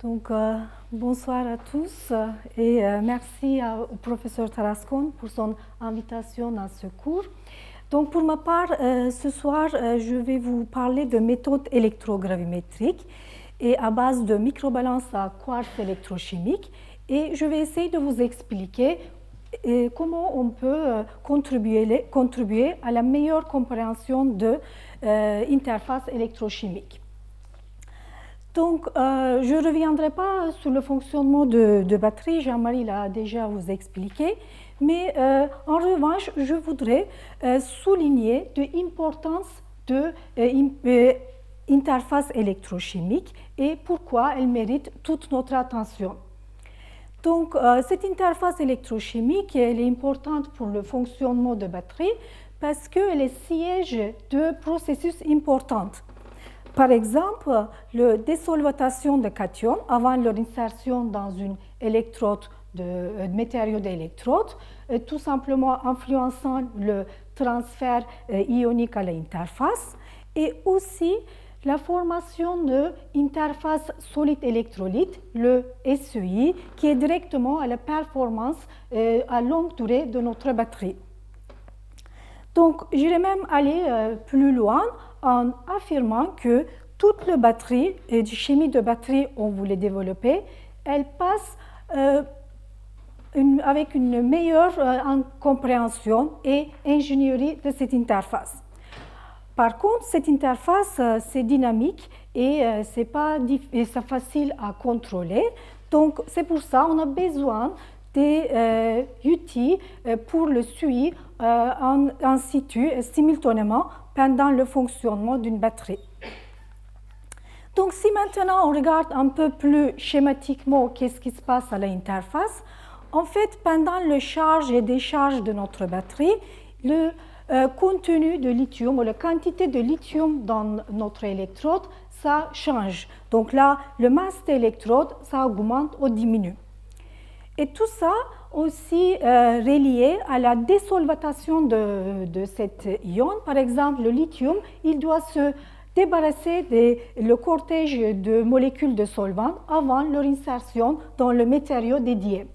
Donc, bonsoir à tous et merci au professeur Tarascon pour son invitation à ce cours. Donc, pour ma part, ce soir, je vais vous parler de méthodes électrogravimétriques et à base de microbalance à quartz électrochimique. Et je vais essayer de vous expliquer comment on peut contribuer à la meilleure compréhension de l'interface électrochimique. Donc, je ne reviendrai pas sur le fonctionnement de batterie, Jean-Marie l'a déjà vous expliqué, mais en revanche, je voudrais souligner l'importance de l'interface électrochimique et pourquoi elle mérite toute notre attention. Donc, cette interface électrochimique elle est importante pour le fonctionnement de batterie parce qu'elle est siège de processus importants. Par exemple, la désolvatation de cations avant leur insertion dans une électrode de matériaux d'électrode, tout simplement influençant le transfert ionique à l'interface, et aussi la formation de l'interface solide-électrolyte, le SEI, qui est directement à la performance à longue durée de notre batterie. Donc, j'irais même aller plus loin en affirmant que toute la batterie, et du chimie de batterie, on voulait développer, elle passe avec une meilleure compréhension et ingénierie de cette interface. Par contre, cette interface, c'est dynamique et c'est pas facile à contrôler. Donc, c'est pour ça qu'on a besoin des outils pour le suivi en situ simultanément pendant le fonctionnement d'une batterie. Donc, si maintenant on regarde un peu plus schématiquement qu'est-ce qui se passe à l'interface, en fait, pendant le charge et décharge de notre batterie, le contenu de lithium ou la quantité de lithium dans notre électrode, ça change. Donc là, le masse d'électrode, ça augmente ou diminue. Et tout ça aussi relié à la désolvatation de cet ion. Par exemple, le lithium, il doit se débarrasser le cortège de molécules de solvant avant leur insertion dans le matériau dédié.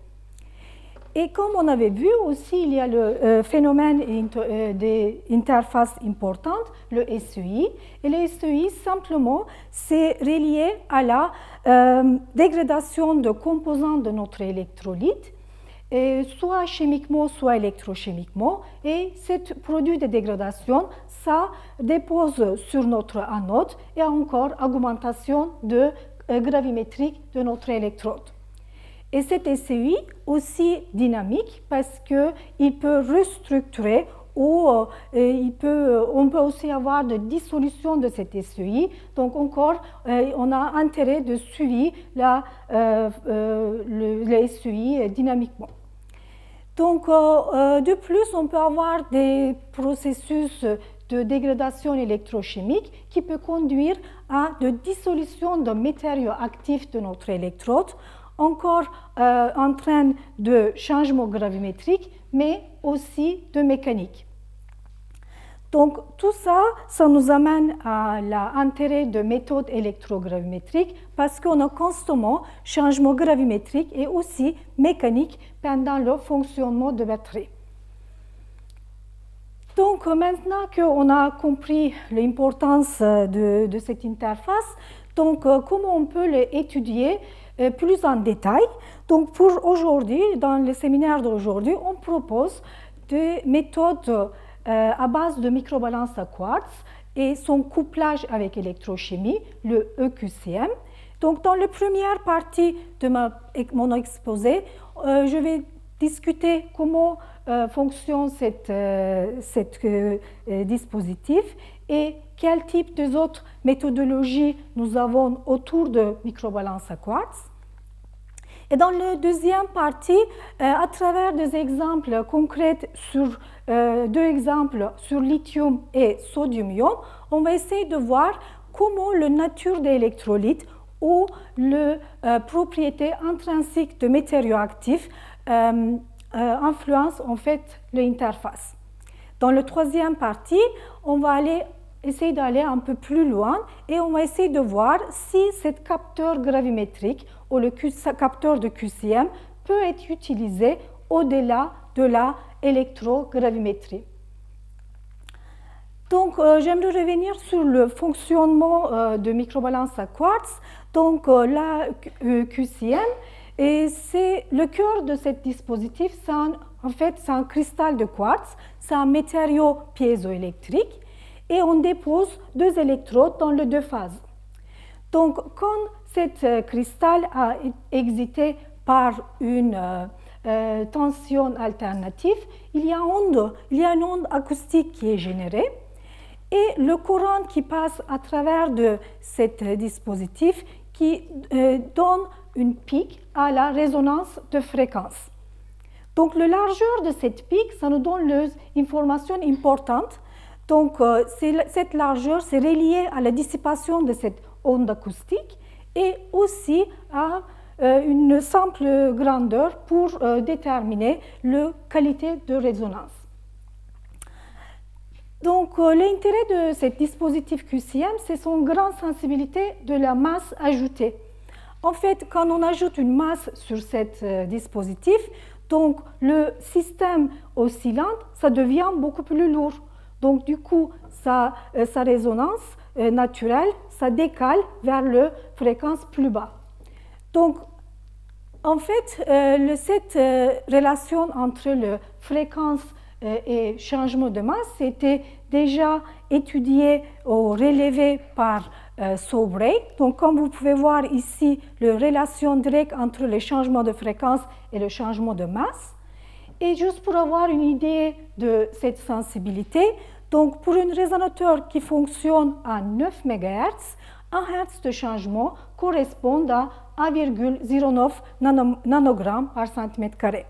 Et comme on avait vu aussi, il y a le phénomène d'interface importante, le SEI. Et le SEI, simplement, c'est relié à la dégradation de composants de notre électrolyte, soit chimiquement, soit électrochimiquement. Et ce produit de dégradation, ça dépose sur notre anode et encore augmentation de gravimétrique de notre électrode. Et cet SEI aussi dynamique parce qu'il peut restructurer ou on peut aussi avoir de dissolution de cet SEI. Donc encore, on a intérêt de suivre le SEI dynamiquement. Donc de plus, on peut avoir des processus de dégradation électrochimique qui peut conduire à de dissolution de matériaux actifs de notre électrode, encore entraîne de changements gravimétriques, mais aussi de mécanique. Donc tout ça, ça nous amène à l'intérêt de méthodes électrogravimétriques parce qu'on a constamment changement gravimétrique et aussi mécanique pendant le fonctionnement de batterie. Donc maintenant qu'on a compris l'importance de cette interface, donc comment on peut l'étudier plus en détail. Donc pour aujourd'hui, dans le séminaire d'aujourd'hui, on propose des méthodes à base de microbalance à quartz et son couplage avec électrochimie, le EQCM. Donc dans la première partie de mon exposé, je vais discuter comment fonctionne cet dispositif et quel type d'autres méthodologies nous avons autour de microbalance à quartz. Et dans la deuxième partie, à travers des exemples concrets sur deux exemples sur lithium et sodium-ion, on va essayer de voir comment la nature des électrolytes ou les propriétés intrinsiques de matériaux actifs influencent en fait l'interface. Dans la troisième partie, on va aller essayer d'aller un peu plus loin et on va essayer de voir si cet capteur gravimétrique ou le capteur de QCM peut être utilisé au-delà de la électrogravimétrie. Donc, j'aimerais revenir sur le fonctionnement de microbalance à quartz. Donc, la QCM, et c'est le cœur de ce dispositif. En fait, c'est un cristal de quartz, c'est un matériau piézoélectrique, et on dépose 2 électrodes dans les 2 phases. Donc, quand cet cristal a excité par une tension alternative, il y a une onde acoustique qui est générée. Et le courant qui passe à travers de ce dispositif qui donne une pique à la résonance de fréquence. Donc, la largeur de cette pique, ça nous donne une information importante. Donc, cette largeur, c'est relié à la dissipation de cette onde acoustique et aussi à une simple grandeur pour déterminer la qualité de résonance. Donc, l'intérêt de ce dispositif QCM, c'est son grande sensibilité de la masse ajoutée. En fait, quand on ajoute une masse sur ce dispositif, donc le système oscillant, ça devient beaucoup plus lourd. Donc, du coup, sa résonance naturelle, ça décale vers la fréquence plus bas. Donc, en fait, cette relation entre la fréquence et changement de masse était déjà étudié ou relevé par Soubray. Donc, comme vous pouvez voir ici, la relation directe entre le changement de fréquence et le changement de masse. Et juste pour avoir une idée de cette sensibilité, donc pour un résonateur qui fonctionne à 9 MHz, 1 Hz de changement correspond à 1,09 nanogramme par centimètre carré.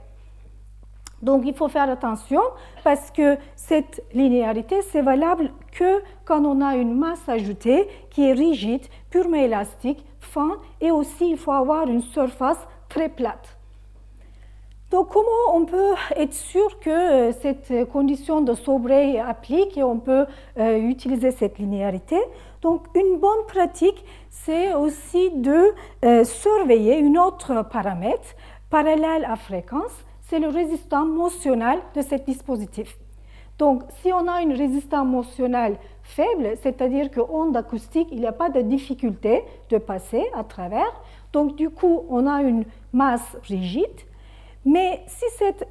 Donc, il faut faire attention parce que cette linéarité, c'est valable que quand on a une masse ajoutée qui est rigide, purement élastique, fin, et aussi il faut avoir une surface très plate. Donc, comment on peut être sûr que cette condition de Soubray applique et on peut utiliser cette linéarité? Donc, une bonne pratique, c'est aussi de surveiller un autre paramètre parallèle à fréquence, c'est le résistant motionnel de ce dispositif. Donc, si on a une résistance motionnelle faible, c'est-à-dire qu'onde acoustique, il n'y a pas de difficulté de passer à travers. Donc, du coup, on a une masse rigide. Mais si cette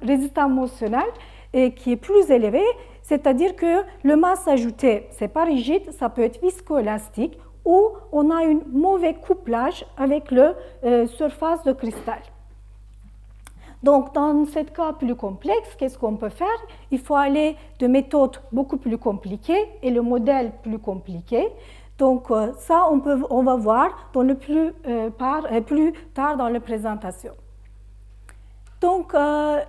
résistance motionnelle qui est plus élevée, c'est-à-dire que la masse ajoutée, ce n'est pas rigide, ça peut être viscoélastique, ou on a un mauvais couplage avec la surface de cristal. Donc, dans ce cas plus complexe, qu'est-ce qu'on peut faire? Il faut aller de méthodes beaucoup plus compliquées et le modèle plus compliqué. Donc, ça, on va voir dans plus tard dans la présentation. Donc,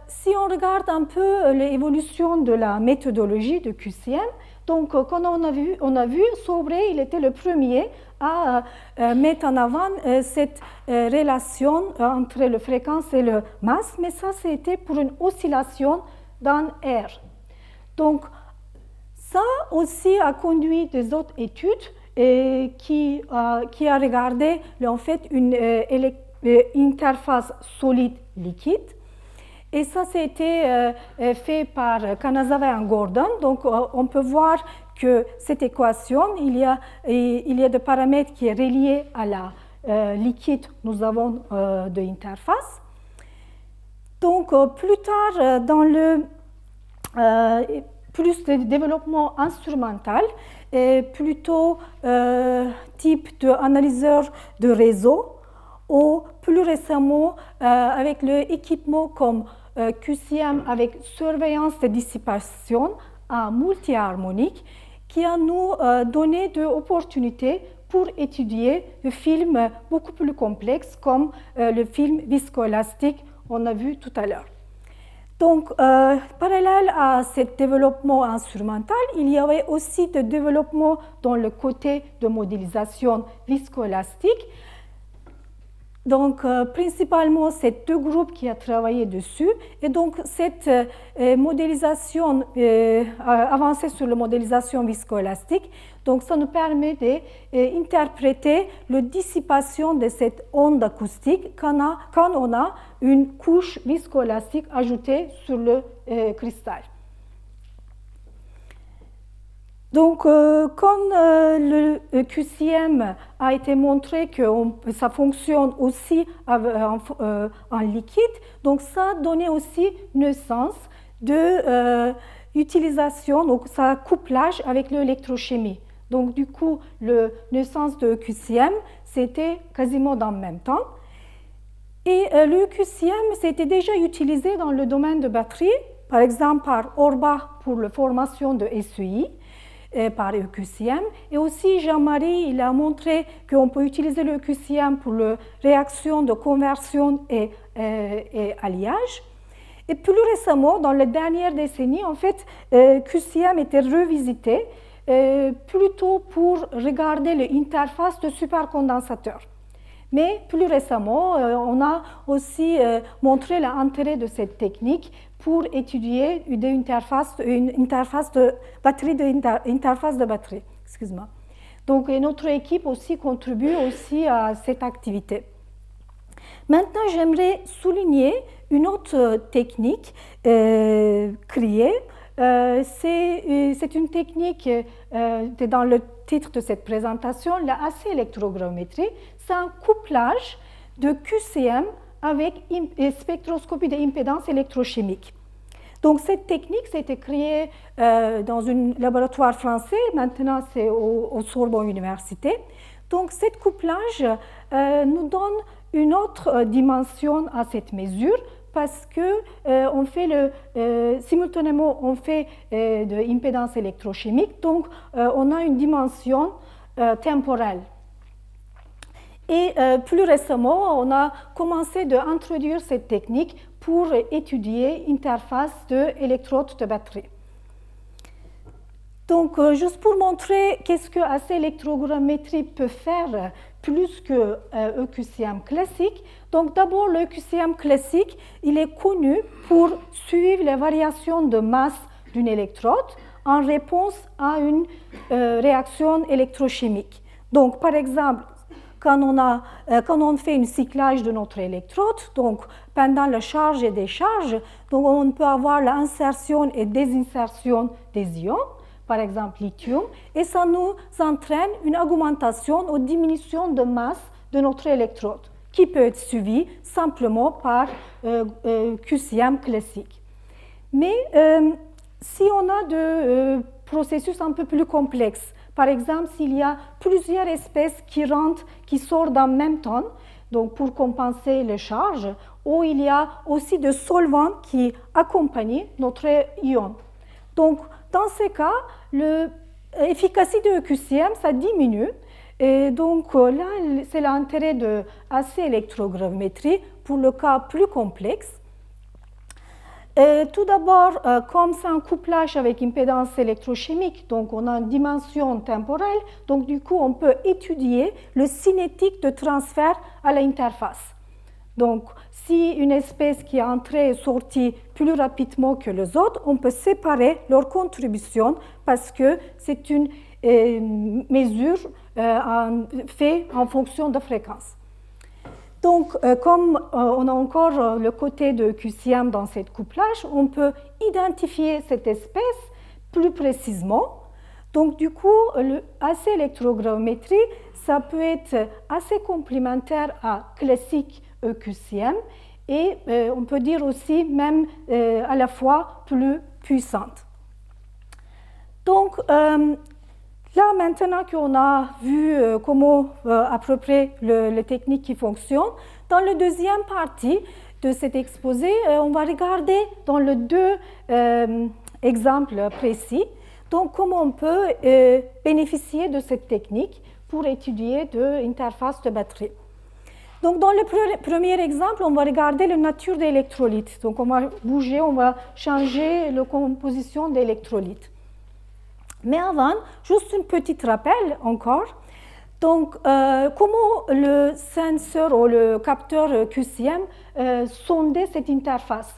si on regarde un peu l'évolution de la méthodologie de QCM, donc, quand on a vu, Soubray, il était le premier à mettre en avant cette relation entre la fréquence et la masse, mais ça, c'était pour une oscillation dans R. Donc, ça aussi a conduit des autres études qui a regardé en fait une interface solide-liquide. Et ça, c'était fait par Kanazawa et Gordon. Donc, on peut voir que cette équation, il y a des paramètres qui sont reliés à la liquide, nous avons de l'interface. Donc, plus tard, dans le plus de développement instrumental, et plutôt type d'analyseur de réseau, ou plus récemment avec l'équipement comme QCM avec surveillance de dissipation à multi-harmonique qui a nous donné de opportunités pour étudier le film beaucoup plus complexe comme le film viscoélastique on a vu tout à l'heure. Donc, parallèle à ce développement instrumental, il y avait aussi des développements dans le côté de modélisation viscoélastique. Donc, principalement, c'est deux groupes qui ont travaillé dessus. Et donc, cette modélisation, avancer sur la modélisation viscoélastique, donc ça nous permet d'interpréter la dissipation de cette onde acoustique quand on a une couche viscoélastique ajoutée sur le cristal. Donc, quand le QCM a été montré que ça fonctionne aussi en liquide, donc ça a donné aussi naissance de utilisation, donc ça couplage avec l'électrochimie. Donc, du coup, la naissance de QCM, c'était quasiment dans le même temps. Et le QCM, c'était déjà utilisé dans le domaine de batterie, par exemple par Orbach pour la formation de SEI, par EQCM. Et aussi, Jean-Marie, il a montré qu'on peut utiliser le EQCM pour la réaction de conversion et alliage. Et plus récemment, dans les dernières décennies, en fait, QCM était revisité plutôt pour regarder l'interface de supercondensateur. Mais plus récemment, on a aussi montré l'intérêt de cette technique pour étudier une interface de batterie. Excuse-moi. Donc, notre équipe aussi contribue aussi à cette activité. Maintenant, j'aimerais souligner une autre technique créée. C'est une technique, dans le titre de cette présentation, la AC électrogramétrie. C'est un couplage de QCM avec spectroscopie d'impédance électrochimique. Donc, cette technique, ça a été créée dans un laboratoire français, maintenant c'est au Sorbonne Université. Donc, ce couplage nous donne une autre dimension à cette mesure parce que on fait simultanément on fait de l'impédance électrochimique, donc on a une dimension temporelle. Et plus récemment, on a commencé d'introduire cette technique pour étudier l'interface de électrodes de batterie. Donc, juste pour montrer qu'est-ce que AC électrogrammétrie peut faire plus que EQCM classique. Donc, d'abord, le EQCM classique, il est connu pour suivre les variations de masse d'une électrode en réponse à une réaction électrochimique. Donc, par exemple, quand on fait un cyclage de notre électrode, donc pendant la charge et décharge, donc on peut avoir l'insertion et désinsertion des ions, par exemple lithium, et ça nous entraîne une augmentation ou diminution de masse de notre électrode, qui peut être suivie simplement par QCM classique. Mais si on a des processus un peu plus complexes, par exemple, s'il y a plusieurs espèces qui sortent en même temps, donc pour compenser les charges, ou il y a aussi des solvants qui accompagnent notre ion. Donc, dans ces cas, l'efficacité de QCM, ça diminue. Et donc, là, c'est l'intérêt de AC électrogrammétrie pour le cas plus complexe. Tout d'abord, comme c'est un couplage avec impédance électrochimique, donc on a une dimension temporelle, donc du coup on peut étudier le cinétique de transfert à l'interface. Donc si une espèce qui est entrée et sortie plus rapidement que les autres, on peut séparer leur contribution parce que c'est une mesure faite en fonction de fréquence. Donc, comme on a encore le côté de QCM dans ce couplage, on peut identifier cette espèce plus précisément. Donc, du coup, le AC électrogrammétrie, ça peut être assez complémentaire à classique QCM et on peut dire aussi même à la fois plus puissante. Donc, là, maintenant qu'on a vu comment à peu près les techniques qui fonctionnent, dans la deuxième partie de cet exposé, on va regarder dans les deux exemples précis, donc comment on peut bénéficier de cette technique pour étudier l'interface de batterie. Donc, dans le premier exemple, on va regarder la nature des électrolytes. Donc, on va bouger, on va changer la composition des électrolytes. Mais avant, juste un petit rappel encore. Donc, comment le sensor ou le capteur QCM sondait cette interface?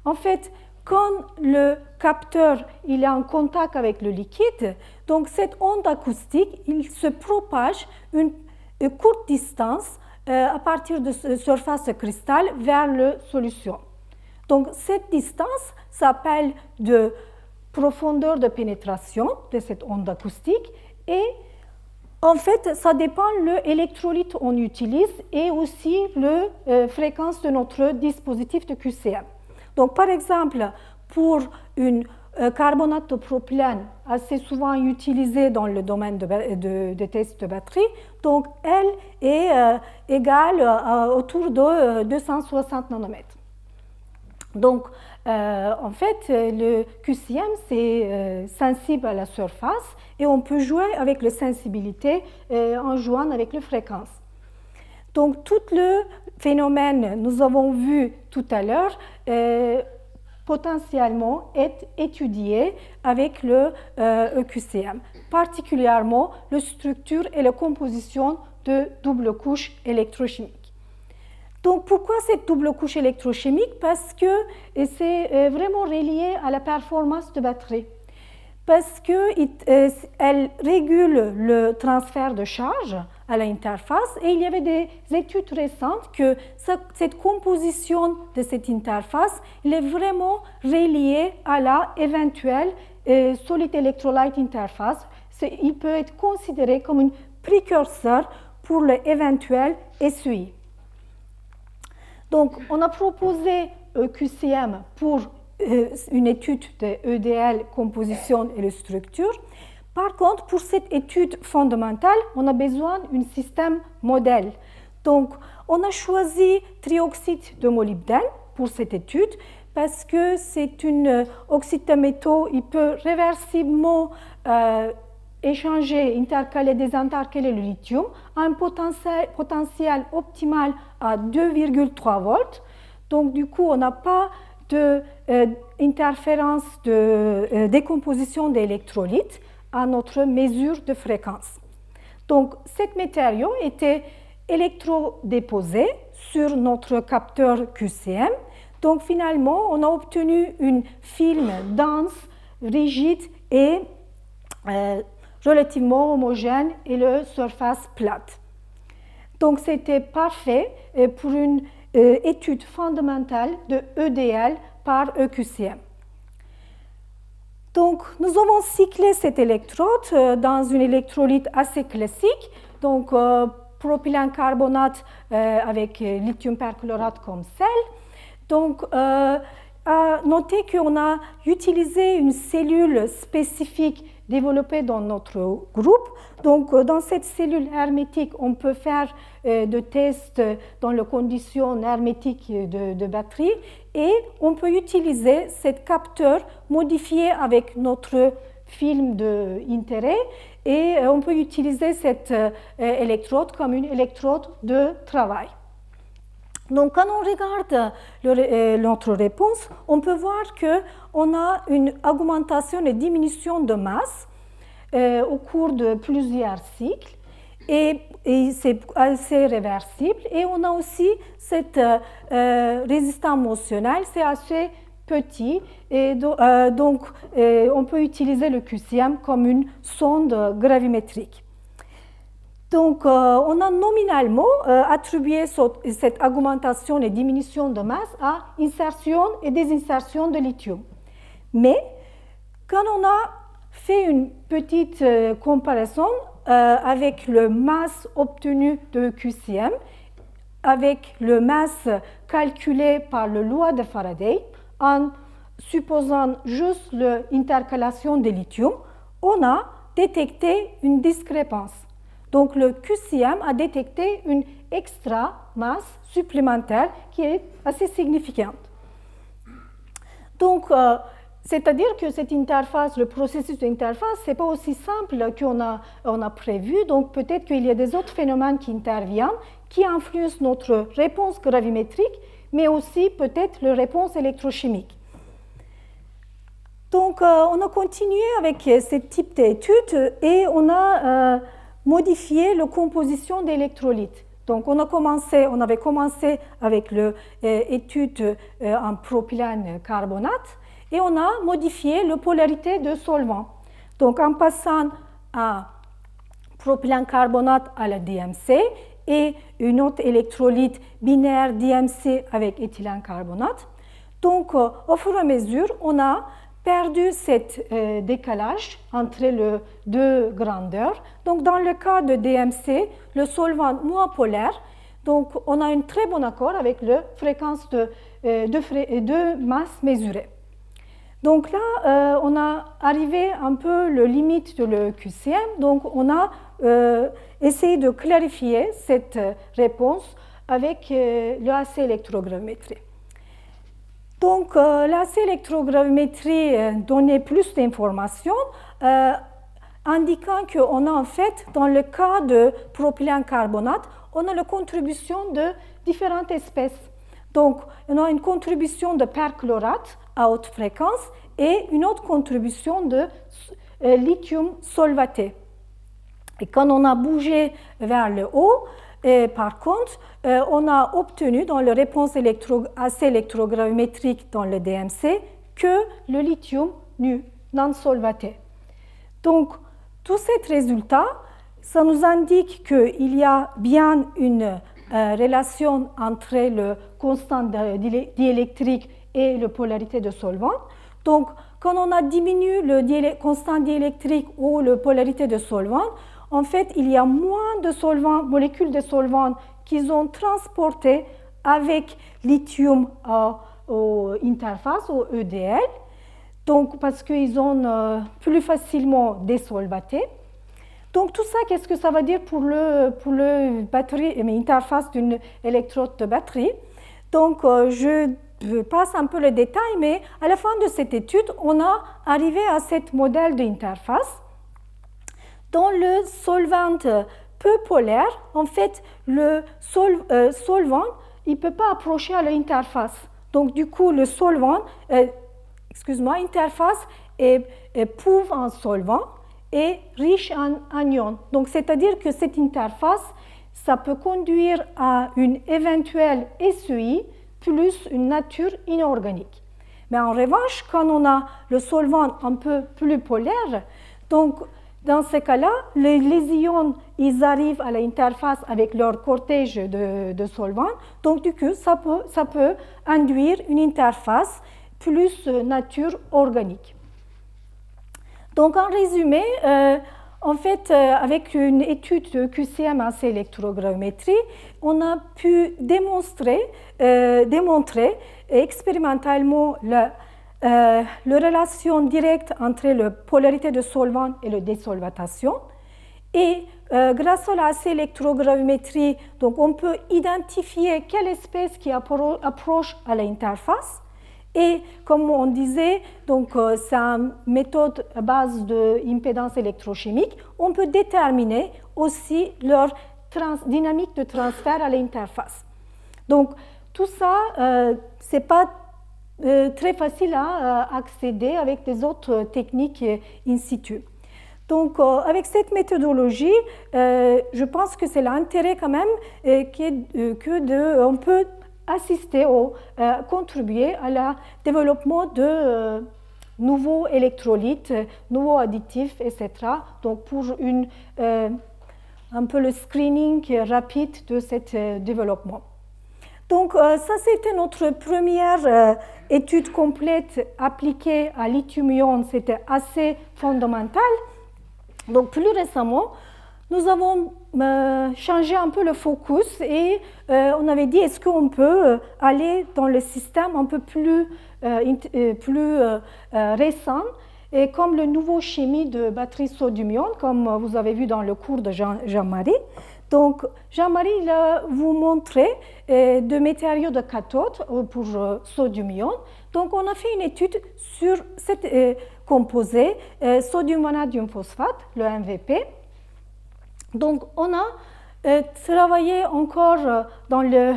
En fait, quand le capteur il est en contact avec le liquide, donc cette onde acoustique, il se propage une courte distance à partir de surface de cristal vers la solution. Donc, cette distance s'appelle de profondeur de pénétration de cette onde acoustique et en fait, ça dépend de l'électrolyte qu'on utilise et aussi la fréquence de notre dispositif de QCM. Donc, par exemple, pour une carbonate de propylène assez souvent utilisée dans le domaine de tests de batterie, donc elle est égale autour de 260 nanomètres. Donc, en fait, le QCM, c'est sensible à la surface et on peut jouer avec la sensibilité en jouant avec les fréquences. Donc, tout le phénomène, nous avons vu tout à l'heure, potentiellement est étudié avec le EQCM, particulièrement la structure et la composition de double couche électrochimique. Donc, pourquoi cette double couche électrochimique? Parce que c'est vraiment relié à la performance de batterie. Parce qu'elle régule le transfert de charge à l'interface et il y avait des études récentes que cette composition de cette interface elle est vraiment reliée à la éventuelle solid electrolyte interface. Il peut être considéré comme un précurseur pour l'éventuel SUI. Donc, on a proposé QCM pour une étude de EDL, composition et de structure. Par contre, pour cette étude fondamentale, on a besoin d'un système modèle. Donc, on a choisi trioxyde de molybdène pour cette étude parce que c'est un oxyde de métaux, il peut réversiblement échanger, intercaler, désintercaler le lithium à un potentiel optimal à 2,3 volts. Donc, du coup, on n'a pas d'interférence de décomposition d'électrolytes à notre mesure de fréquence. Donc, cet matériau était électrodéposé sur notre capteur QCM. Donc, finalement, on a obtenu une film dense, rigide et relativement homogène et la surface plate. Donc, c'était parfait pour une étude fondamentale de EDL par EQCM. Donc, nous avons cyclé cette électrode dans une électrolyte assez classique, donc propylène carbonate avec lithium perchlorate comme sel. Donc, à noter qu'on a utilisé une cellule spécifique développée dans notre groupe. Donc, dans cette cellule hermétique, on peut faire des tests dans les conditions hermétiques de batterie et on peut utiliser ce capteur modifié avec notre film d'intérêt et on peut utiliser cette électrode comme une électrode de travail. Donc, quand on regarde notre réponse, on peut voir qu'on a une augmentation et diminution de masse au cours de plusieurs cycles et c'est assez réversible. Et on a aussi cette résistance motionnelle, c'est assez petit et donc on peut utiliser le QCM comme une sonde gravimétrique. Donc, on a nominalement attribué cette augmentation et diminution de masse à insertion et désinsertion de lithium. Mais, quand on a fait une petite comparaison avec le masse obtenu de QCM, avec le masse calculé par la loi de Faraday, en supposant juste l'intercalation de lithium, on a détecté une discrépance. Donc, le QCM a détecté une extra masse supplémentaire qui est assez significante. Donc, c'est-à-dire que cette interface, le processus d'interface, ce n'est pas aussi simple qu'on a prévu. Donc, peut-être qu'il y a des autres phénomènes qui interviennent, qui influencent notre réponse gravimétrique, mais aussi peut-être la réponse électrochimique. Donc, on a continué avec ce type d'études et on a modifier la composition d'électrolytes. Donc, on avait commencé avec l'étude en propylène carbonate et on a modifié la polarité de solvant. Donc, en passant à propylène carbonate à la DMC et une autre électrolyte binaire DMC avec éthylène carbonate. Donc, au fur et à mesure, on a perdu ce décalage entre les deux grandeurs. Donc, dans le cas de DMC, le solvant moins polaire, donc on a un très bon accord avec la fréquence de masse mesurée. Donc là, on a arrivé un peu la limite de le QCM, donc on a essayé de clarifier cette réponse avec l'AC électrogramétrie. Donc, l'AC électrogramétrie donnait plus d'informations, indiquant qu'on a en fait, dans le cas de propylène carbonate, on a la contribution de différentes espèces. Donc, on a une contribution de perchlorate à haute fréquence et une autre contribution de lithium solvaté. Et quand on a bougé vers le haut, par contre, on a obtenu dans la réponse AC électrogramétrique dans le DMC que le lithium nu, non solvaté. Donc, tous ces résultats, ça nous indique qu'il y a bien une relation entre le constant diélectrique et la polarité de solvant. Donc, quand on a diminué le constant diélectrique ou la polarité de solvant, en fait, il y a moins de solvants, molécules de solvants qu'ils ont transportées avec lithium aux interfaces, au EDL, donc parce qu'ils ont plus facilement désolvaté. Donc tout ça, qu'est-ce que ça veut dire pour le batterie, interface d'une électrode de batterie? Donc je passe un peu le détail, mais à la fin de cette étude, on a arrivé à ce modèle d'interface. Dans le solvant peu polaire, en fait, le solvant, il ne peut pas approcher à l'interface. Donc, du coup, le solvant, interface est pauvre en solvant et riche en anions. Donc, c'est-à-dire que cette interface, ça peut conduire à une éventuelle SEI plus une nature inorganique. Mais en revanche, quand on a le solvant un peu plus polaire, donc, dans ce cas-là, les ions, ils arrivent à l'interface avec leur cortège de solvants. Donc, du coup, ça peut induire une interface plus nature organique. Donc, en résumé, en fait, avec une étude de QCM AC électrogramétrie, on a pu démontrer expérimentalement la relation directe entre la polarité de solvant et la désolvatation. Et grâce à l'AC électrogramétrie, donc on peut identifier quelle espèce qui approche à l'interface. Et comme on disait, donc c'est une méthode à base d'impédance électrochimique, on peut déterminer aussi leur dynamique de transfert à l'interface. Donc tout ça, c'est pas très facile à accéder avec des autres techniques in situ. Donc, avec cette méthodologie, je pense que c'est l'intérêt quand même on peut assister ou contribuer à le développement de nouveaux électrolytes, nouveaux additifs, etc. Donc, pour un peu le screening rapide de ce développement. Donc, ça, c'était notre première étude complète appliquée à lithium-ion. C'était assez fondamental. Donc, plus récemment, nous avons changé un peu le focus et on avait dit, est-ce qu'on peut aller dans le système un peu plus récent, et comme le nouveau chimie de batterie sodium-ion, comme vous avez vu dans le cours de Jean-Marie. Donc, Jean-Marie va vous montrer des matériaux de cathode pour sodium-ion. Donc, on a fait une étude sur cette composé, sodium-vanadium phosphate, le MVP. Donc, on a travaillé encore dans les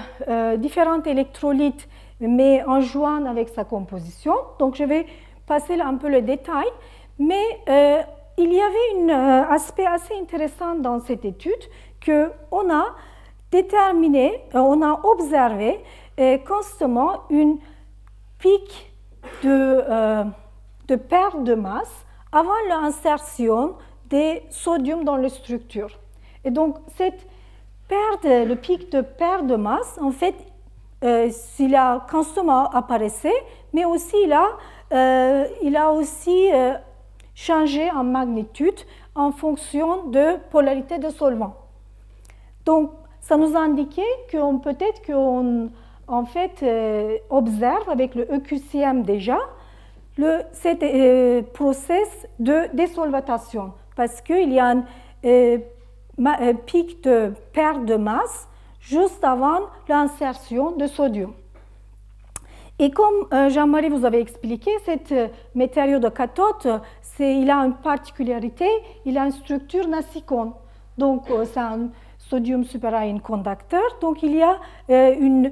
différents électrolytes, mais en jouant avec sa composition. Donc, je vais passer un peu le détail, mais il y avait un aspect assez intéressant dans cette étude qu'on a déterminé, on a observé constamment une pic de perte de masse avant l'insertion des sodium dans les structures. Et donc, cette perte, le pic de perte de masse, en fait, il a constamment apparaissait, mais aussi il a aussi changé en magnitude en fonction de polarité de solvant. Donc, ça nous a indiqué qu'on peut-être qu'on en fait, observe avec le EQCM déjà cet process de désolvatation parce qu'il y a un pic de perte de masse juste avant l'insertion de sodium. Et comme Jean-Marie vous avait expliqué, cette matériau de cathode, il a une particularité, il a une structure nacicone. Donc, c'est un sodium superion conducteur, donc il y a une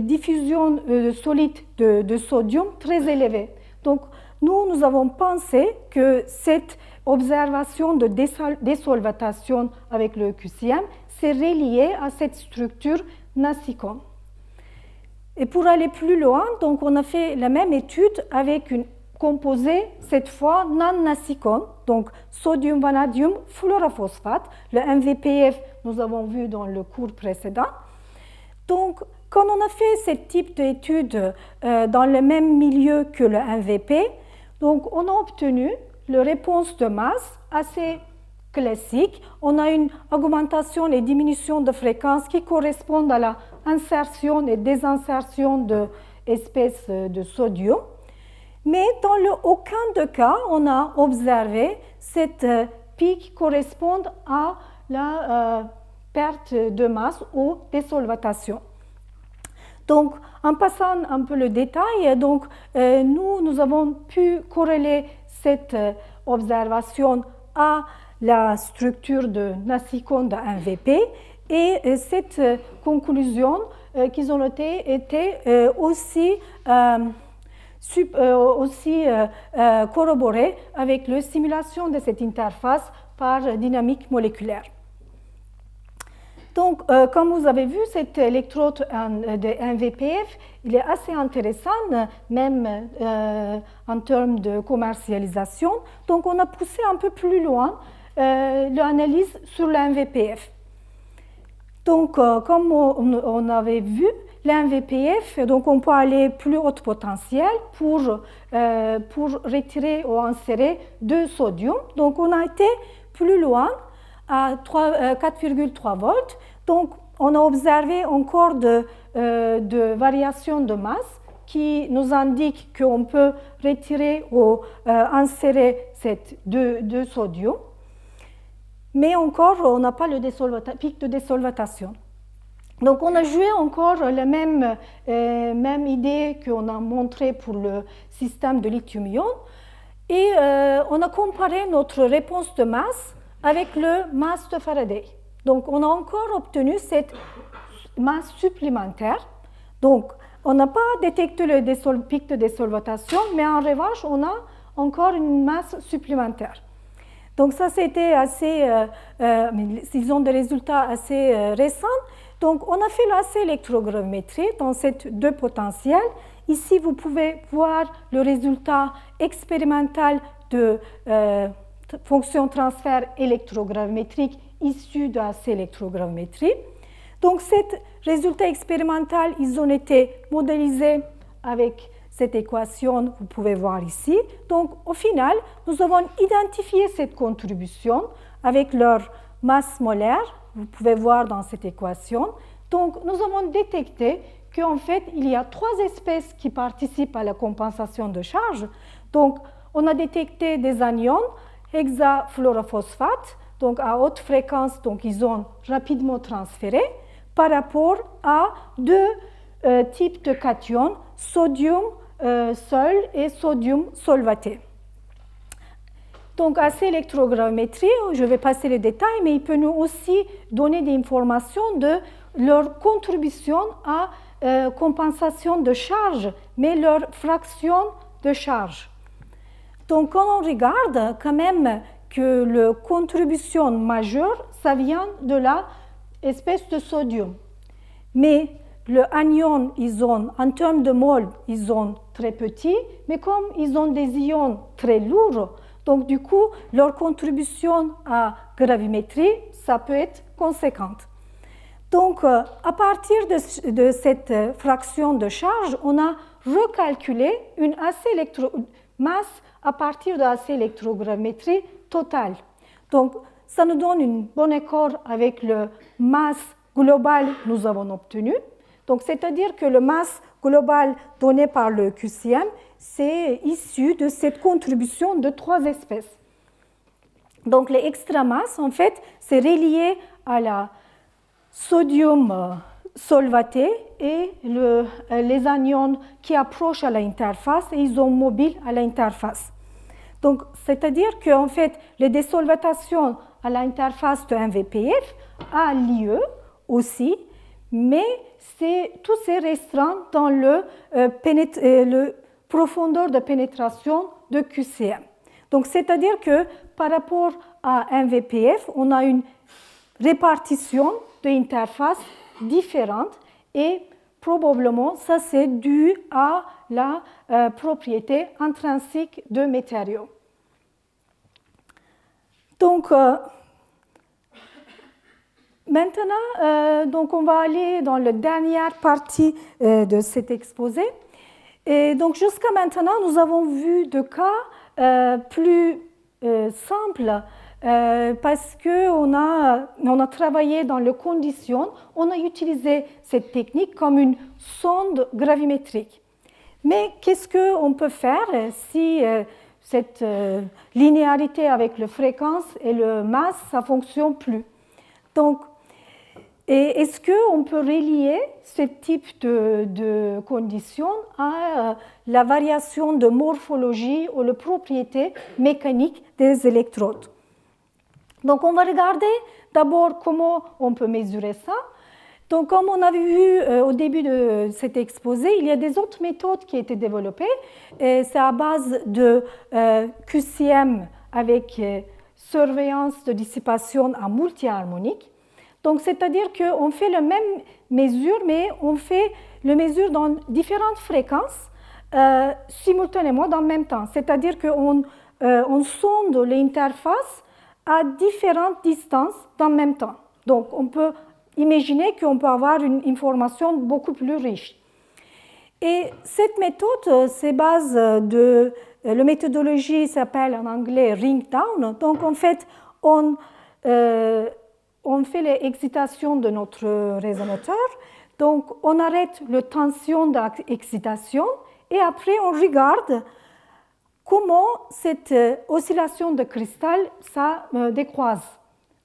diffusion solide de sodium très élevée. Donc, nous avons pensé que cette observation de désolvatation avec le QCM serait liée à cette structure nacicone. Et pour aller plus loin, donc on a fait la même étude avec une composé cette fois non-nacicone, donc sodium, vanadium, fluorophosphate, le MVPF, nous avons vu dans le cours précédent. Donc, quand on a fait ce type d'étude dans le même milieu que le MVP, donc on a obtenu la réponse de masse assez classique. On a une augmentation et diminution de fréquence qui correspondent à la insertion et désinsertion d'espèces de sodium. Mais dans aucun des cas, on a observé cette pic correspond à la perte de masse ou désolvatation. Donc, en passant un peu le détail, donc, nous avons pu corréler cette observation à la structure de nacicone de MVP et cette conclusion qu'ils ont été aussi corroborée avec la simulation de cette interface par dynamique moléculaire. Donc, comme vous avez vu, cet électrode de MVPF, il est assez intéressant, même en termes de commercialisation. Donc, on a poussé un peu plus loin l'analyse sur le MVPF. Donc, comme on avait vu, l'MVPF, donc on peut aller plus haut potentiel pour retirer ou insérer de sodium. Donc, on a été plus loin à 4,3 volts. Donc, on a observé encore de variations de masse qui nous indiquent qu'on peut retirer ou insérer cette de sodium. Mais encore, on n'a pas le pic de désolvatation. Donc, on a joué encore la même idée qu'on a montrée pour le système de lithium-ion. Et on a comparé notre réponse de masse avec le masse de Faraday. Donc, on a encore obtenu cette masse supplémentaire. Donc, on n'a pas détecté le pic de désolvatation, mais en revanche, on a encore une masse supplémentaire. Donc, ça, c'était assez... ils ont des résultats assez récents. Donc, on a fait l'AC électrogrammétrie dans ces deux potentiels. Ici, vous pouvez voir le résultat expérimental de fonction transfert électrogrammétrique issu de l'AC électrogrammétrie. Donc, ces résultats expérimentaux, ils ont été modélisés avec cette équation, vous pouvez voir ici. Donc, au final, nous avons identifié cette contribution avec leur masse molaire. Vous pouvez voir dans cette équation. Donc, nous avons détecté qu'en fait, il y a 3 espèces qui participent à la compensation de charge. Donc, on a détecté des anions hexafluorophosphate, donc à haute fréquence, donc ils ont rapidement transféré par rapport à 2 types de cations, sodium seul et sodium solvaté. Donc, à ces électrogrammétrie, je vais passer les détails, mais il peut nous aussi donner des informations de leur contribution à compensation de charge, mais leur fraction de charge. Donc, quand on regarde quand même que la contribution majeure, ça vient de la espèce de sodium. Mais le anion, en termes de mol, ils sont très petits, mais comme ils ont des ions très lourds, donc du coup, leur contribution à gravimétrie, ça peut être conséquente. Donc, à partir de cette fraction de charge, on a recalculé une masse à partir de AC électrogramétrie totale. Donc, ça nous donne une bonne accord avec le masse globale que nous avons obtenu. Donc, c'est-à-dire que le masse globale donné par le QCM, c'est issu de cette contribution de 3 espèces. Donc, les extramasses, en fait, c'est relié à la sodium solvaté et les anions qui approchent à l'interface et ils sont mobiles à l'interface. Donc, c'est-à-dire qu'en fait, les désolvatation à l'interface de MVPF a lieu aussi, mais tout c'est restreint dans le profondeur de pénétration de QCM. Donc, c'est-à-dire que par rapport à MVPF, on a une répartition d'interfaces différentes et probablement ça c'est dû à la propriété intrinsèque de matériaux. Donc, maintenant, donc on va aller dans la dernière partie de cet exposé. Et donc, jusqu'à maintenant, nous avons vu des cas plus simples parce qu'on a travaillé dans les conditions, on a utilisé cette technique comme une sonde gravimétrique. Mais qu'est-ce qu'on peut faire si cette linéarité avec la fréquence et le masse, ça ne fonctionne plus? Donc, est-ce qu'on peut relier ce type de conditions à la variation de morphologie ou la propriété mécanique des électrodes? Donc, on va regarder d'abord comment on peut mesurer ça. Donc, comme on avait vu au début de cet exposé, il y a des autres méthodes qui ont été développées. C'est à base de QCM avec surveillance de dissipation à multi-harmonique. Donc, c'est-à-dire qu'on fait la même mesure, mais on fait la mesure dans différentes fréquences simultanément dans le même temps. C'est-à-dire qu'on sonde l'interface à différentes distances dans le même temps. Donc, on peut imaginer qu'on peut avoir une information beaucoup plus riche. Et cette méthode se base de... La méthodologie s'appelle en anglais ring down. Donc, en fait, on fait l'excitation de notre résonateur. Donc, on arrête la tension d'excitation et après, on regarde comment cette oscillation de cristal ça décroise.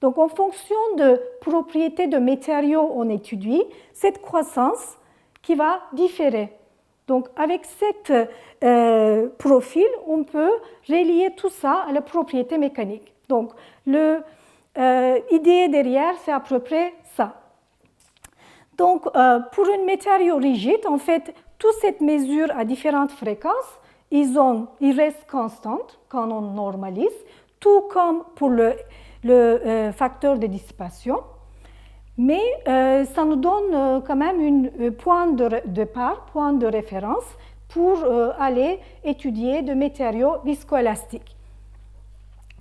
Donc, en fonction de propriétés de matériaux on étudie, cette croissance qui va différer. Donc, avec ce profil, on peut relier tout ça à la propriété mécanique. Donc, l'idée derrière, c'est à peu près ça. Donc, pour un matériau rigide, en fait, toute cette mesure à différentes fréquences, ils restent constantes quand on normalise, tout comme pour le facteur de dissipation. Mais ça nous donne quand même un point de départ, point de référence pour aller étudier des matériaux viscoélastiques.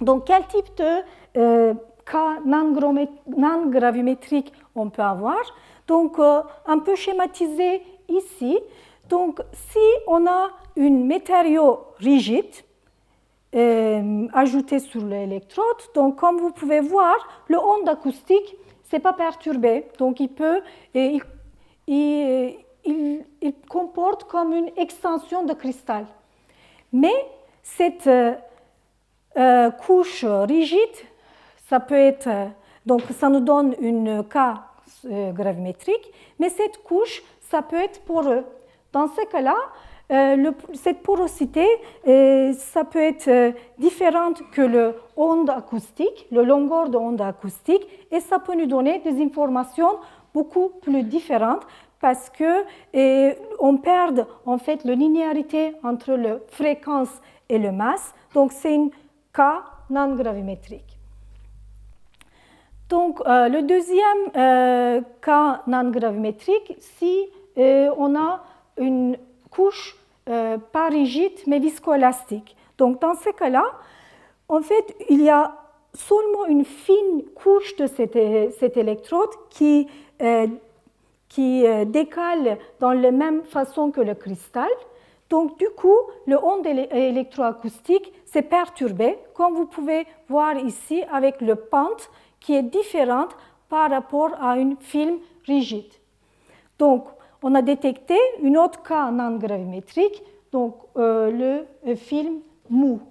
Donc, quel type de cas non gravimétriques on peut avoir? Donc, un peu schématisé ici. Donc, si on a un matériau rigide ajouté sur l'électrode, donc comme vous pouvez voir, le onde acoustique c'est pas perturbé, donc il comporte comme une extension de cristal. Mais cette couche rigide, ça peut être, donc ça nous donne un cas gravimétrique, mais cette couche, ça peut être poreux. Dans ce cas-là, cette porosité, ça peut être différente que le onde acoustique, le longueur de onde acoustique, et ça peut nous donner des informations beaucoup plus différentes parce que on perd en fait la linéarité entre la fréquence et le masse. Donc c'est un cas non gravimétrique. Donc, le deuxième cas non gravimétrique, si on a une couche pas rigide mais viscoélastique. Donc, dans ce cas-là, en fait, il y a seulement une fine couche de cette électrode qui décale dans la même façon que le cristal. Donc, du coup, le onde électroacoustique s'est perturbé, comme vous pouvez voir ici avec le pente qui est différente par rapport à une film rigide. Donc, on a détecté un autre cas non gravimétrique, donc le film mou.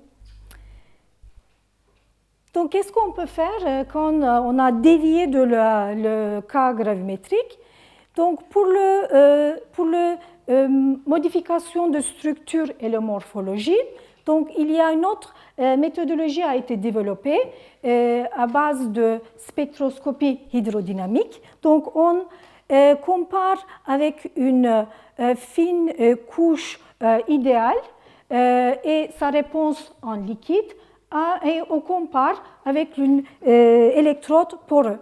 Donc, qu'est-ce qu'on peut faire quand on a dévié de le cas gravimétrique? Donc, pour la modification de structure et la morphologie, donc, il y a une autre méthodologie a été développée à base de spectroscopie hydrodynamique. Donc, on compare avec une fine couche idéale et sa réponse en liquide et on compare avec une électrode poreuse.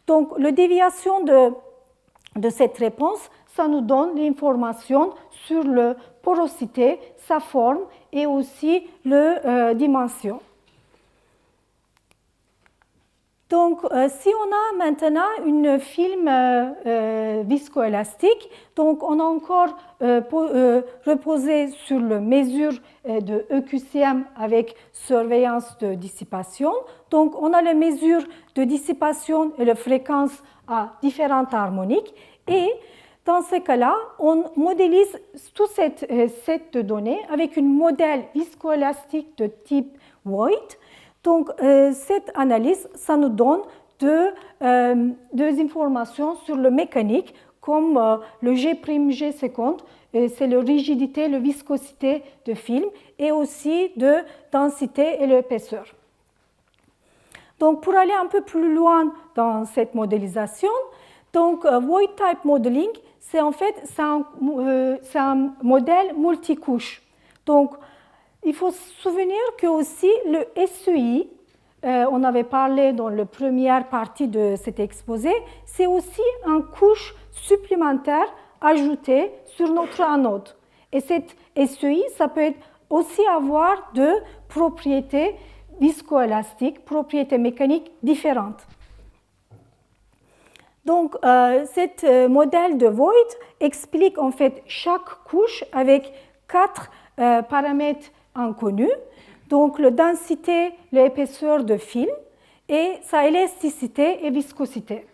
Donc, la déviation de cette réponse, ça nous donne l'information sur la porosité, sa forme et aussi la dimension. Donc, si on a maintenant une film viscoélastique, donc on a encore reposé sur la mesure de EQCM avec surveillance de dissipation. Donc, on a la mesure de dissipation et la fréquence à différentes harmoniques. Et dans ce cas-là, on modélise tout set de données avec un modèle viscoélastique de type Voigt. Donc, cette analyse, ça nous donne des informations sur la mécanique, comme le G', G-seconde, c'est la rigidité, la viscosité de film, et aussi de densité et l'épaisseur. Donc, pour aller un peu plus loin dans cette modélisation, donc Voigt Type Modeling, c'est en fait un modèle multicouche. Donc, il faut se souvenir que aussi le SEI, on avait parlé dans la première partie de cet exposé, c'est aussi une couche supplémentaire ajoutée sur notre anode. Et cette SEI, ça peut aussi avoir de propriétés viscoélastiques, propriétés mécaniques différentes. Donc, ce modèle de Voigt explique en fait chaque couche avec 4 paramètres inconnus, donc la densité, l'épaisseur de film et sa élasticité et viscosité.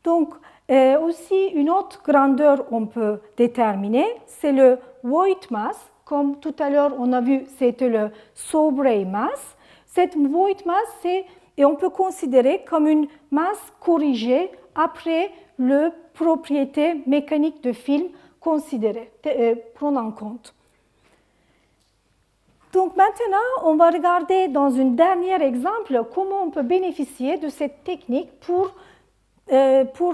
Donc, aussi une autre grandeur on peut déterminer, c'est le Voigt mass. Comme tout à l'heure on a vu, c'était le Soubray mass. Cette Voigt mass, et on peut considérer comme une masse corrigée après les propriétés mécaniques de film considérées, prendre en compte. Donc maintenant, on va regarder dans un dernier exemple comment on peut bénéficier de cette technique pour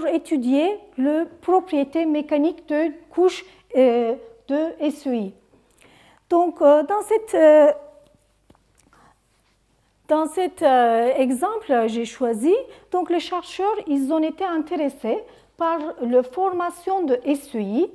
étudier les propriétés mécaniques de couche de SEI. Donc dans cet exemple, j'ai choisi, donc les chercheurs, ils ont été intéressés par la formation de SEI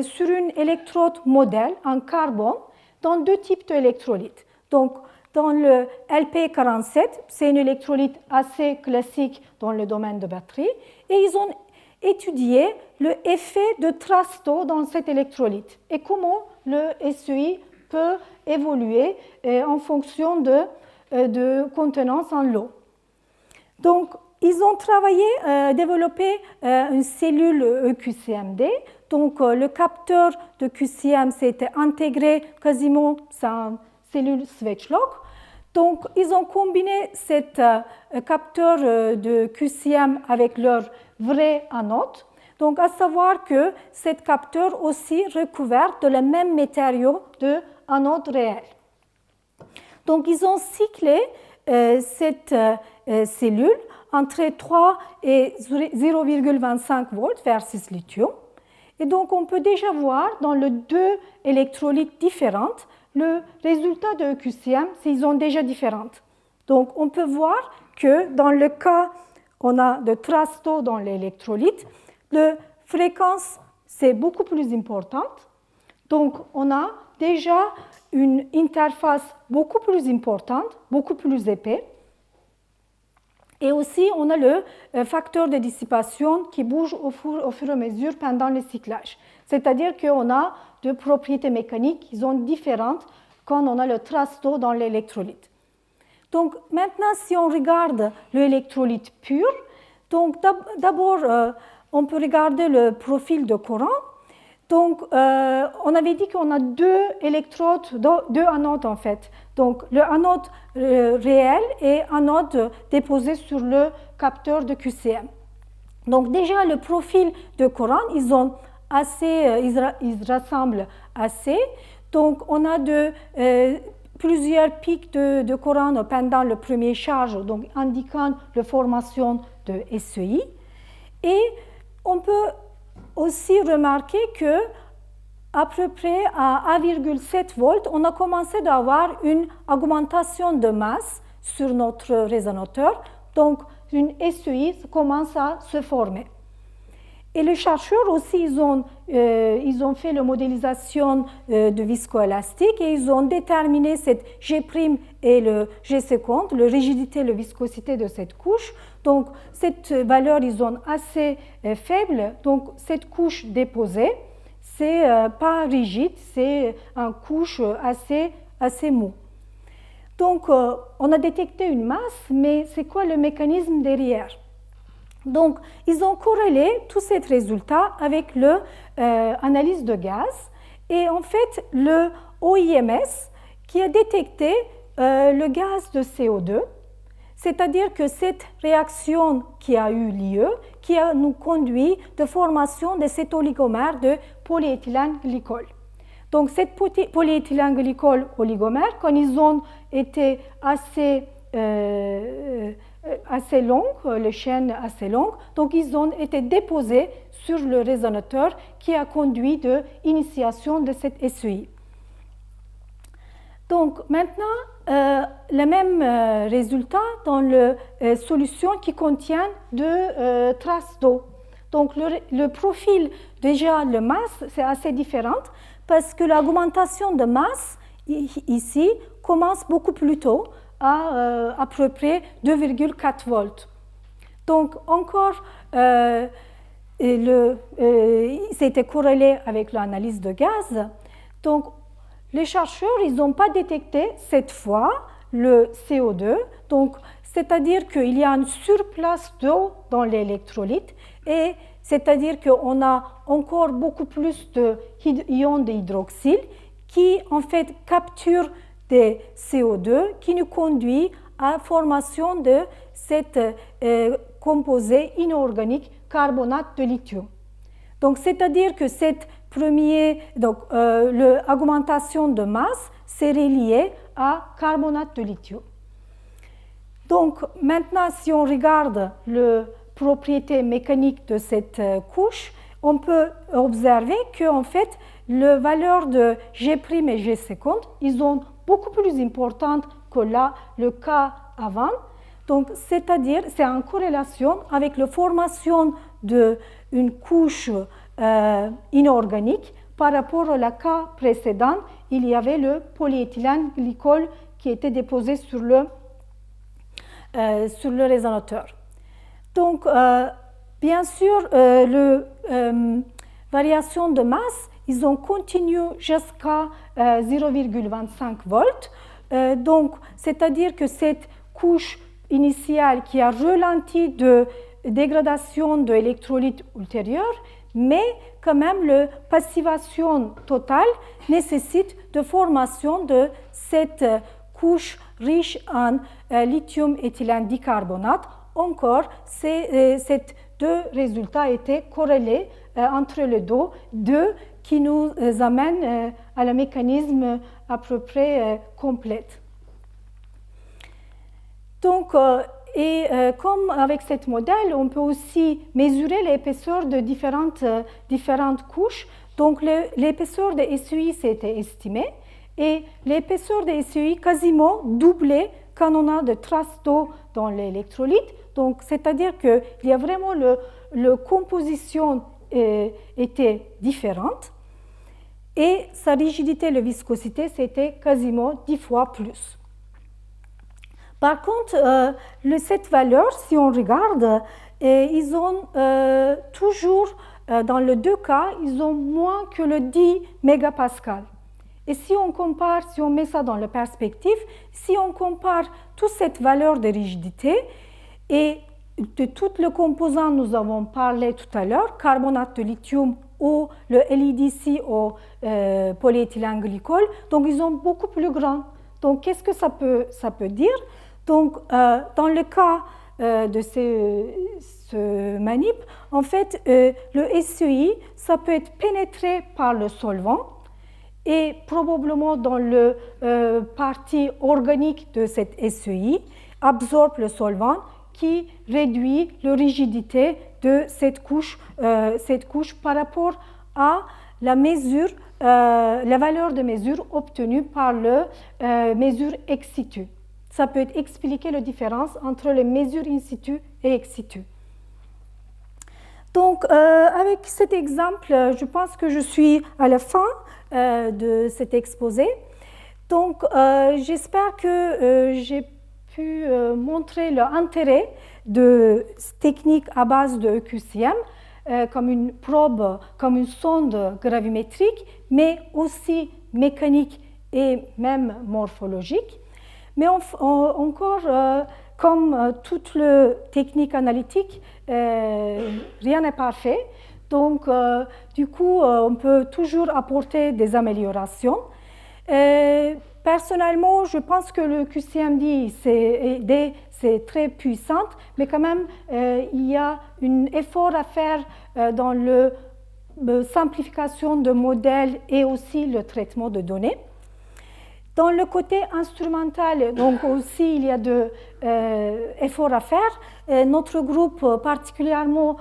sur une électrode modèle en carbone dans 2 types d'électrolytes. Donc, dans le LP47, c'est une électrolyte assez classique dans le domaine de batterie, et ils ont étudié l'effet de trace d'eau dans cet électrolyte et comment le SEI peut évoluer en fonction de contenance en l'eau. Donc, ils ont travaillé, développé une cellule EQCMD. Donc, le capteur de QCM s'est intégré quasiment dans une cellule Swetchlock. Donc, ils ont combiné cet capteur de QCM avec leur vrai anode. Donc, à savoir que cet capteur aussi recouvert de le même matériau de anode réel. Donc, ils ont cyclé cette cellule entre 3 et 0,25 volts versus lithium. Et donc, on peut déjà voir dans les 2 électrolytes différentes le résultat de EQCM, c'est qu'ils sont déjà différents. Donc, on peut voir que dans le cas, on a de traces d'eau dans l'électrolyte, la fréquence, c'est beaucoup plus importante. Donc, on a déjà une interface beaucoup plus importante, beaucoup plus épais. Et aussi, on a le facteur de dissipation qui bouge au fur et à mesure pendant le cyclage. C'est-à-dire qu'on a deux propriétés mécaniques qui sont différentes quand on a le trace d'eau dans l'électrolyte. Donc maintenant, si on regarde l'électrolyte pur, donc d'abord, on peut regarder le profil de courant. Donc, on avait dit qu'on a deux électrodes, deux anodes en fait. Donc, le anode réel et anode déposé sur le capteur de QCM. Donc, déjà, le profil de courant, ils rassemblent assez. Donc, on a plusieurs pics de courant pendant le premier charge, donc indiquant la formation de SEI. Et on peut aussi remarquer que à peu près à 1,7 volts, on a commencé d'avoir une augmentation de masse sur notre résonateur. Donc, une SEI commence à se former. Et les chercheurs aussi, ils ont fait la modélisation de viscoélastique et ils ont déterminé cette G' et le G seconde, la rigidité et la viscosité de cette couche. Donc, cette valeur, ils sont assez faible. Donc, cette couche déposée, c'est pas rigide, c'est une couche assez mou. Donc, on a détecté une masse, mais c'est quoi le mécanisme derrière? Donc, ils ont corrélé tous ces résultats avec l'analyse de gaz. Et en fait, le OIMS qui a détecté le gaz de CO2, c'est-à-dire que cette réaction qui a eu lieu, qui a nous conduit de formation de cet oligomère de polyéthylène glycol. Donc, cette polyéthylène glycol oligomère, quand ils ont été assez longues, les chaînes assez longues, donc ils ont été déposés sur le résonateur qui a conduit de l'initiation de cette SEI. Donc maintenant, le même résultat dans la solution qui contient de traces d'eau. Donc le profil, déjà la masse, c'est assez différent parce que l'augmentation de masse ici commence beaucoup plus tôt, à peu près 2,4 volts. Donc encore, c'était corrélé avec l'analyse de gaz. Donc les chercheurs, ils n'ont pas détecté cette fois le CO2. Donc c'est-à-dire qu'il y a une surplace d'eau dans l'électrolyte et c'est-à-dire qu'on a encore beaucoup plus d'ions de hydroxyle qui en fait capturent des CO2 qui nous conduit à la formation de cet composé inorganique carbonate de lithium. Donc, c'est-à-dire que cette l'augmentation de masse serait liée à carbonate de lithium. Donc, maintenant, si on regarde la propriété mécanique de cette couche, on peut observer qu'en fait, les valeurs de G' et G seconde, ils sont beaucoup plus importantes que le cas avant. Donc, c'est-à-dire, c'est en corrélation avec la formation d'une couche inorganique par rapport au cas précédent. Il y avait le polyéthylène glycol qui était déposé sur le résonateur. Donc, bien sûr, la variation de masse, ils ont continué jusqu'à 0,25 volts. Donc, c'est-à-dire que cette couche initiale qui a ralenti de dégradation de l'électrolyte ultérieure, mais quand même la passivation totale nécessite de formation de cette couche riche en lithium-éthylène dicarbonate. Encore, ces deux résultats étaient corrélés entre les deux qui nous amène à un mécanisme à peu près complet. Donc, comme avec ce modèle, on peut aussi mesurer l'épaisseur de différentes couches. Donc, l'épaisseur de SEI, c'était estimé. Et l'épaisseur des SEI quasiment doublée quand on a des traces d'eau dans l'électrolyte. Donc, c'est-à-dire qu'il y a vraiment la composition était différente. Et sa rigidité, la viscosité, c'était quasiment 10 fois plus. Par contre, cette valeur, si on regarde, ils ont toujours, dans les deux cas, ils ont moins que le 10 mégapascal. Et si on compare, si on met ça dans la perspective, si on compare toute cette valeur de rigidité et de toutes les composants nous avons parlé tout à l'heure, carbonate de lithium ou le LiDC au polyéthylène-glycol, donc ils sont beaucoup plus grands. Donc qu'est-ce que ça peut dire? Donc dans le cas de ce manip, en fait, le SEI, ça peut être pénétré par le solvant et probablement dans la partie organique de cette SEI, absorbe le solvant qui réduit la rigidité de cette couche par rapport à la mesure, la valeur de mesure obtenue par la mesure ex situ. Ça peut expliquer la différence entre les mesures in situ et ex situ. Donc, avec cet exemple, je pense que je suis à la fin de cet exposé. Donc, j'espère que j'ai pu montrer l'intérêt de techniques à base de EQCM comme une probe, comme une sonde gravimétrique, mais aussi mécanique et même morphologique. Mais encore, comme toutes les techniques analytiques, rien n'est parfait. Donc, du coup, on peut toujours apporter des améliorations. Personnellement, je pense que le QCMD, c'est très puissant, mais quand même, il y a un effort à faire dans la simplification de modèles et aussi le traitement de données. Dans le côté instrumental, donc aussi, il y a des efforts à faire. Notre groupe particulièrement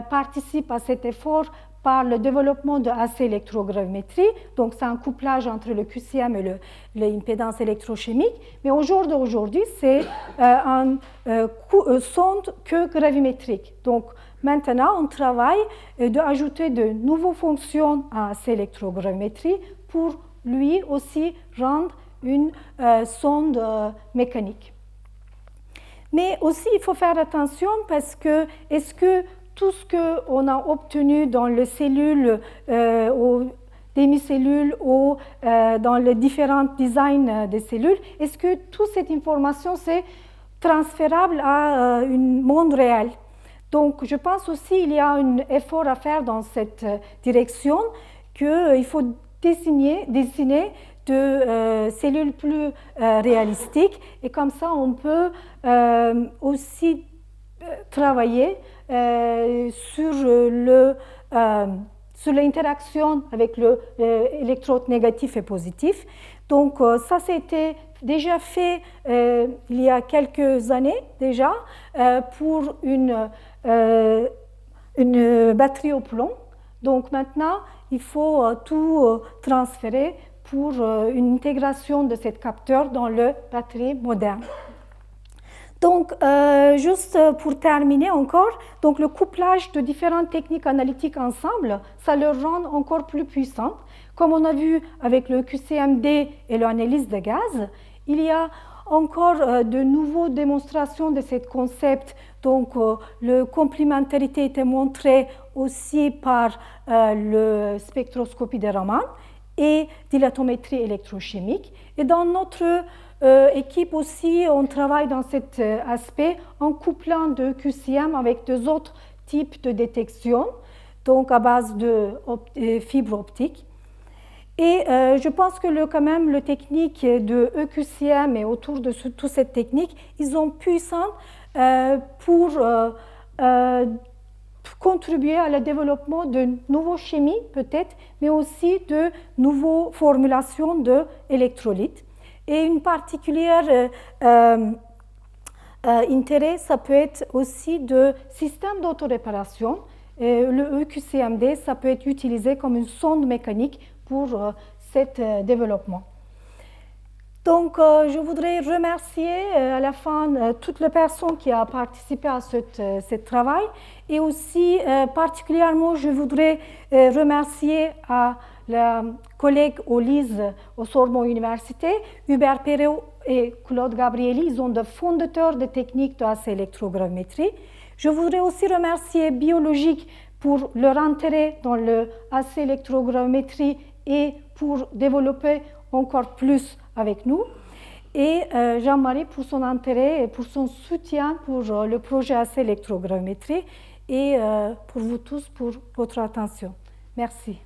participe à cet effort par le développement de AC électrogravimétrie. Donc, c'est un couplage entre le QCM et l'impédance électrochimique. Mais au jour d'aujourd'hui, c'est un sonde que gravimétrique. Donc, maintenant, on travaille d'ajouter de nouvelles fonctions à AC électrogravimétrie pour lui aussi rendre une sonde mécanique. Mais aussi, il faut faire attention parce que est-ce que tout ce qu'on a obtenu dans les cellules, aux demi-cellules ou dans les différents designs des cellules, est-ce que toute cette information c'est transférable à un monde réel? Donc, je pense aussi qu'il y a un effort à faire dans cette direction, qu'il faut dessiner de cellules plus réalistiques et comme ça on peut aussi travailler sur l'interaction avec l'électrode négatif et positif. Donc ça c'était déjà fait il y a quelques années déjà pour une batterie au plomb. Donc maintenant il faut tout transférer pour une intégration de cet capteur dans le batterie moderne. Donc, juste pour terminer encore, donc le couplage de différentes techniques analytiques ensemble, ça le rend encore plus puissant. Comme on a vu avec le QCMD et l'analyse de gaz, il y a encore de nouvelles démonstrations de ce concept. Donc, la complémentarité était montrée aussi par la spectroscopie de Raman et dilatométrie électrochimique. Et dans notre équipe aussi, on travaille dans cet aspect en couplant de QCM avec deux autres types de détection, donc à base de fibres optiques. Et je pense que quand même, la technique de EQCM et autour de toute cette technique, ils sont puissants pour contribuer à le développement de nouvelles chimies peut-être, mais aussi de nouvelles formulations d'électrolytes. Et une particulière intérêt, ça peut être aussi de système d'autoréparation. Le EQCMD, ça peut être utilisé comme une sonde mécanique pour ce développement. Donc, je voudrais remercier à la fin toutes les personnes qui ont participé à ce travail et aussi particulièrement, je voudrais remercier à la collègue Olise au Sorbonne Université, Hubert Perrault et Claude Gabrieli, ils sont des fondateurs de techniques de AC électrogrammétrie. Je voudrais aussi remercier Biologique pour leur intérêt dans le AC électrogrammétrie et pour développer encore plus avec nous. Et Jean-Marie pour son intérêt et pour son soutien pour le projet AC électrogrammétrie et pour vous tous pour votre attention. Merci.